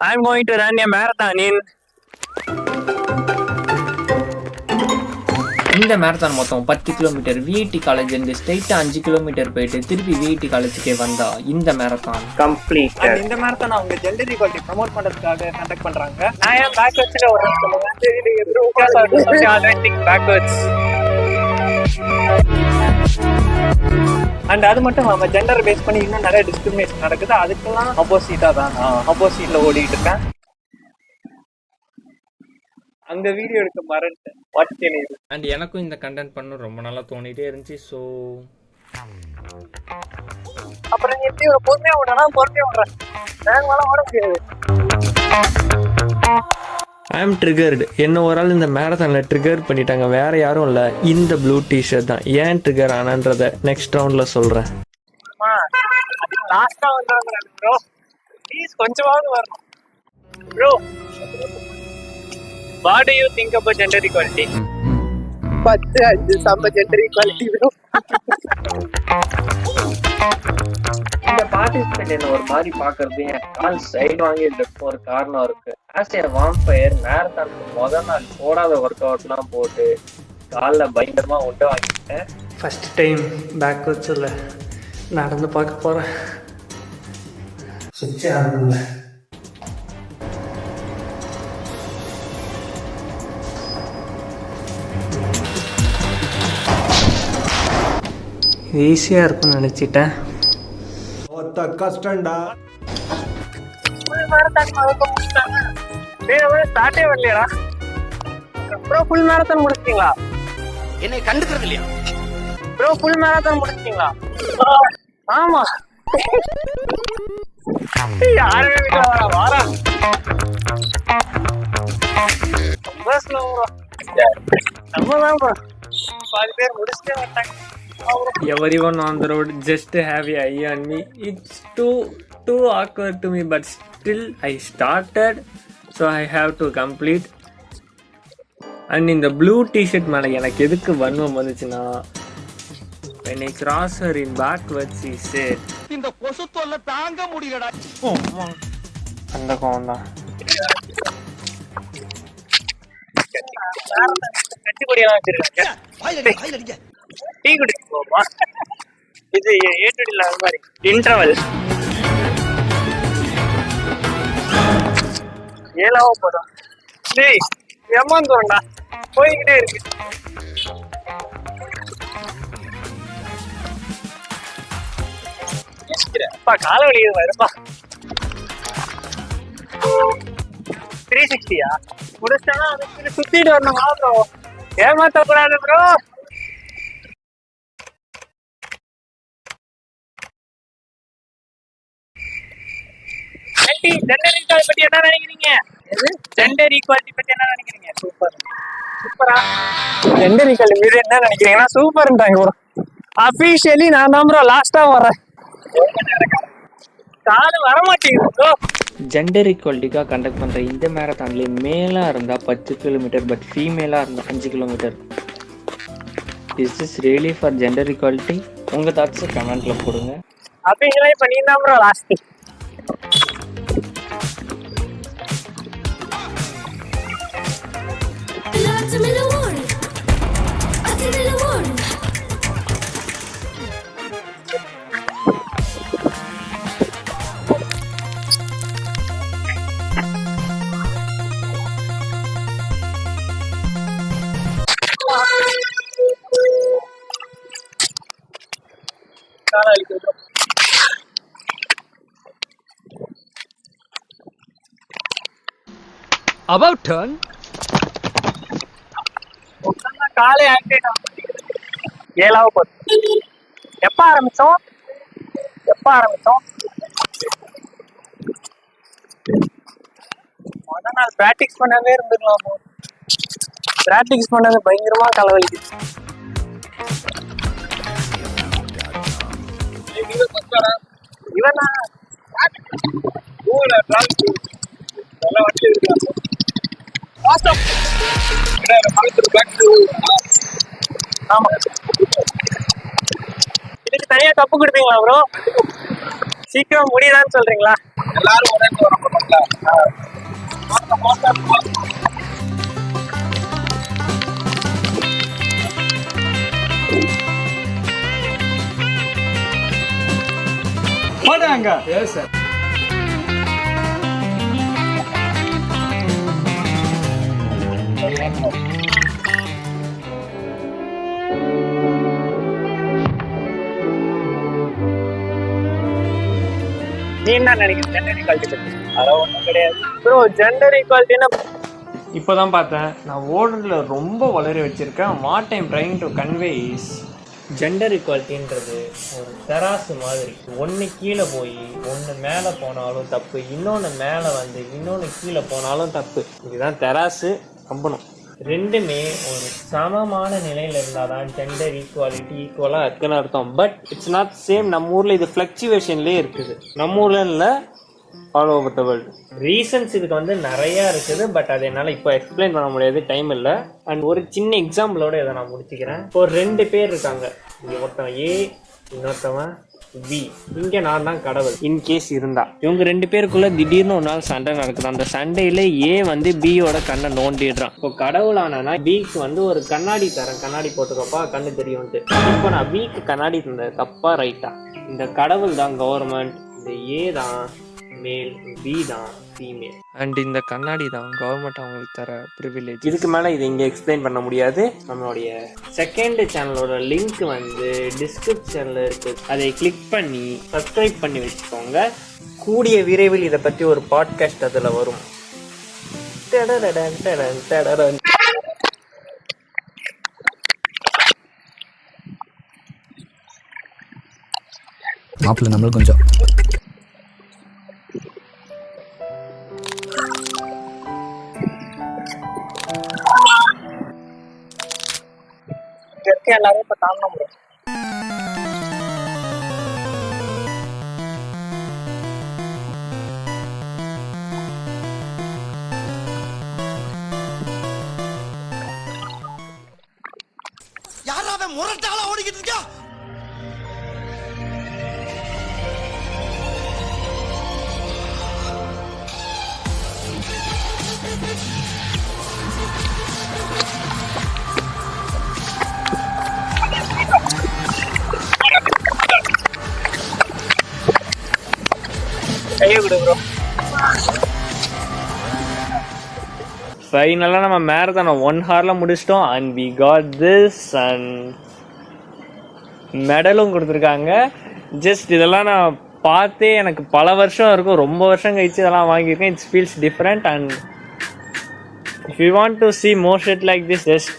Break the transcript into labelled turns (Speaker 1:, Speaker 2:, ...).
Speaker 1: I'm going to run a marathon in.
Speaker 2: இந்த marathon மொத்தம் 10 kilometre. VIT college இருந்து ஸ்ட்ரெயிட்டா 5 கிலோமீட்டர் போயிட்டு திருப்பி விஐடி காலேஜுக்கே வந்தா இந்த மேரத்தான்
Speaker 1: கம்ப்ளீட்.
Speaker 3: இந்த மேரத்தான் அவங்க ஜெண்டர் ஈக்வாலிட்டி ப்ரோமோட் பண்றதுக்காக கண்டக்ட் பண்றாங்க. நான் ஏன் பேக்வர்ட்ஸ்ல வரேன்னு சொல்லுவேன். அண்ட் அது மட்டும் நம்ம ஜெண்டர் பேஸ் பண்ணி இன்னும் நிறைய டிஸ்கிரிமினேஷன் நடக்குது. அதுக்கெல்லாம் ஆப்போசிட்டா தான் நான் ஆப்போசிட்ல ஓடிட்டு இருக்கேன். அந்த வீடியோ எடுக்க மறந்துட்டேன்.
Speaker 2: அண்ட் எனக்கும் இந்த கண்டென்ட் பண்ண ரொம்ப நாளா தோணிட்டே இருந்துச்சு. ஸோ
Speaker 3: அப்புறம் நீ எப்படி ஒரு பொறுமையா விடுறேன் வேகமால ஓட முடியாது.
Speaker 4: I am triggered. என்ன ஒரு ஆள் இந்த மேரத்தானில் ட்ரிகர் பண்ணிட்டாங்க, வேற யாரும் இல்லை, இந்த ப்ளூ டிஷர்ட் தான். ஏன் ட்ரிகர் ஆனான்றத நெக்ஸ்ட் ரவுண்டில் சொல்கிறேன்.
Speaker 3: லாஸ்டா வந்துடுறேன் ப்ரோ, ப்ளீஸ் கொஞ்சமாவது வரணும் bro.
Speaker 1: What do you think about gender equality?
Speaker 3: 10 செம்ம ஜெண்டர் ஈக்வாலிட்டி ப்ரோ.
Speaker 2: இந்த பார்ட்டிசிபேட் என்ன ஒரு மாதிரி பாக்குறது என் கால் சைடு வாங்கிட்டு ஒரு காரணம் இருக்கு. ஆஸ் ஏ வாம்பயர் மேரத்தானுக்கு முதல் நாள் போடாத ஒர்க் அவுட்லாம் போட்டு காலில் பயங்கரமா உண்டை வாங்கிட்டேன்.
Speaker 4: ஃபர்ஸ்ட் டைம் பேக்வர்ட்ஸில் நடந்து பார்க்க போகிறேன். சுவிட்ச் ஆகணும்ல. ஈஸியாக இருக்கும்னு நினச்சிட்டேன்.
Speaker 5: கஷ்டம்டா.
Speaker 3: ஸ்டார்டே வரலையா ப்ரோ? ஃபுல் மேரத்தான் முடிச்சிட்டீங்களா?
Speaker 5: என்னை கண்டுக்கிறது இல்லையா
Speaker 3: ப்ரோ? ஃபுல் மேரத்தான் முடிச்சிட்டீங்களா? ஆமா. யாருமே வீட்டுல வாரா நம்மதான் ப்ரோ பாதி பேர் முடிச்சுட்டே வந்தாங்க.
Speaker 4: Everyone on the road just have a eye on me. It's too awkward to me, but still I started, so I have to complete. And in the blue t-shirt மேலே எனக்கு எதுக்கு வன்மம் வந்துச்சுன்னா, when I cross her in backwards she said,
Speaker 5: இந்த கொசு தொல்லை தாங்க முடியலடா.
Speaker 4: அந்த கோவம் தான்.
Speaker 3: கட்டிப்படியெல்லாம் வச்சிருக்காங்க. டீ குடிக்க போமா? இது ஏற்றுடில அது மாதிரி இன்டர்வல் 7 போதும். டேய் ஏமாந்துறடா, போய்கிட்டே இருக்கு. அப்பா கால வலிக்குது வருப்பா. 360யா முடிச்சா அதுக்கு சுத்திட்டு வரணும் ப்ரோ. ஏமாத்த கூடாது ப்ரோ. ஜெண்டர் ஈக்வாலிட்டி பத்தி என்ன நினைக்கிறீங்க? ஜெண்டர் ஈக்வாலிட்டி பத்தி என்ன நினைக்கிறீங்க? சூப்பரா. ஜெண்டர் ஈக்வாலிட்டி மீது என்ன நினைக்கிறீங்கன்னா சூப்பர்ன்றாங்க ப்ரோ. அபிஷியலி நான் தான் ப்ரோ லாஸ்டா வரேன். காலு வர மாட்டேங்குது ப்ரோ.
Speaker 2: ஜெண்டர் ஈக்குவாலிட்டிக்காக கண்டக்ட் பண்ணுற இந்த மேரத்தான்லேயே மேலாக இருந்தால் 10 கிலோமீட்டர், பட் ஃபீமேலாக இருந்தால் 5 kilometre. Is this really for gender equality? உங்கள் தாட்ஸை கமெண்ட்டில் போடுங்க.
Speaker 3: அப்படிங்களா இப்போ நீ தான் ப்ரோ லாஸ்ட்.
Speaker 5: About turn.
Speaker 3: காலை ஆக்டிவேட் ஆகும். 7 போகுது. எப்ப ஆரம்பிச்சோம்? முதல் நாள் பிராக்டிஸ் பண்ணவே இருந்துடலாமோ? பிராக்டிஸ் பண்ணது பயங்கரமா தலைவலிக்குது. இவனா ஆமா. இதுக்கு தனியா கப்பு கொடுப்பீங்களா ப்ரோ? சீக்கிரம் முடியுதான்னு சொல்றீங்களா? எல்லாரும் ஒரே தூரம் போட்டாங்களா? போட்டாங்க. Yes sir.
Speaker 1: நீ என்ன நினைக்கிற ஜெண்டர் ஈக்குவாலிட்டி பத்தி? அதெல்லாம் ஒன்றும் கிடையாது ப்ரோ. ஜெண்டர் ஈக்குவாலிட்டின்னா
Speaker 4: இப்போதான் பார்த்தேன். நான் ஓடுல ரொம்ப வளர வச்சிருக்கேன். What I'm trying to convey is gender ஈக்குவாலிட்டின்றது ஒரு தராசு மாதிரி. ஒன்று கீழே போய் ஒன்று மேலே போனாலும் தப்பு, இன்னொன்று மேலே வந்து இன்னொன்று கீழே போனாலும் தப்பு. இதுதான் தராசு கம்பனம். ரெண்டுமே ஒரு சமமான நிலையில் இருந்தால் தான் ஜெண்டர் ஈக்குவாலிட்டி ஈக்குவலாக இருக்குன்னு அர்த்தம். But it's not same. நம்ம ஊரில் இது ஃப்ளக்சுவேஷன்லேயே இருக்குது. நம்ம ஊரில் இல்லை, all over the world. Reasons இதுக்கு வந்து நிறையா இருக்குது. பட் அதை என்னால் இப்போ எக்ஸ்பிளைன் பண்ண முடியாது, டைம் இல்லை. அண்ட் ஒரு சின்ன எக்ஸாம்பிளோட இதை நான் முடிச்சுக்கிறேன். இப்போ 2 பேர் இருக்காங்க. இங்கே ஒருத்தவன் ஏ, இன்னொருத்தவன் பி. இங்கே நான் தான் கடவுள். இன்கேஸ் இருந்தா இவங்க 2 பேருக்குள்ள திடீர்னு ஒரு நாள் சண்டை நடக்குது. அந்த சண்டையில ஏ வந்து பியோட கண்ணை நோண்டிடுறான். இப்போ கடவுளானா பிக்கு வந்து ஒரு கண்ணாடி தரேன், கண்ணாடி போட்டுக்கப்பா கண்ணு தெரியும்ட்டு. இப்போ நான் பிக்கு கண்ணாடி தந்த தப்பா ரைட்டா? இந்த கடவுள் தான் கவர்மெண்ட், இந்த ஏ தான் மேல், பி தான் ஃபீமேல். அண்ட் இந்த கண்ணாடி தான் கவர்மெண்ட் அவங்களுக்கு தர ப்ரிவிலேஜ். இதுக்கு மேலே இதை இங்கே எக்ஸ்பிளைன் பண்ண முடியாது. நம்மளுடைய செகண்ட் சேனலோட லிங்க் வந்து டிஸ்கிரிப்ஷனில் இருக்குது. அதை கிளிக் பண்ணி சப்ஸ்கிரைப் பண்ணி வச்சுக்கோங்க. கூடிய விரைவில் இதை பற்றி ஒரு பாட்காஸ்ட் அதில் வரும்.
Speaker 6: மாப்பிள்ள நம்மளும் கொஞ்சம்
Speaker 3: எல்லாரும் இப்ப தாண்டணும் ப்ரோ.
Speaker 5: யாராவது முரட்டாளா ஓடிக்கிட்டு இருக்கா?
Speaker 1: கையை கொடு ப்ரோ.
Speaker 4: ஃபைனலாக நம்ம மேரத்தானை 1 ஹவரில் முடிச்சிட்டோம். And we got this and மெடலும் கொடுத்துருக்காங்க. ஜஸ்ட் இதெல்லாம் நான் பார்த்தே எனக்கு பல வருஷம் இருக்கும், ரொம்ப வருஷம் கழிச்சு இதெல்லாம் வாங்கியிருக்கேன். It's feels different. And if you want to see more shit like this, just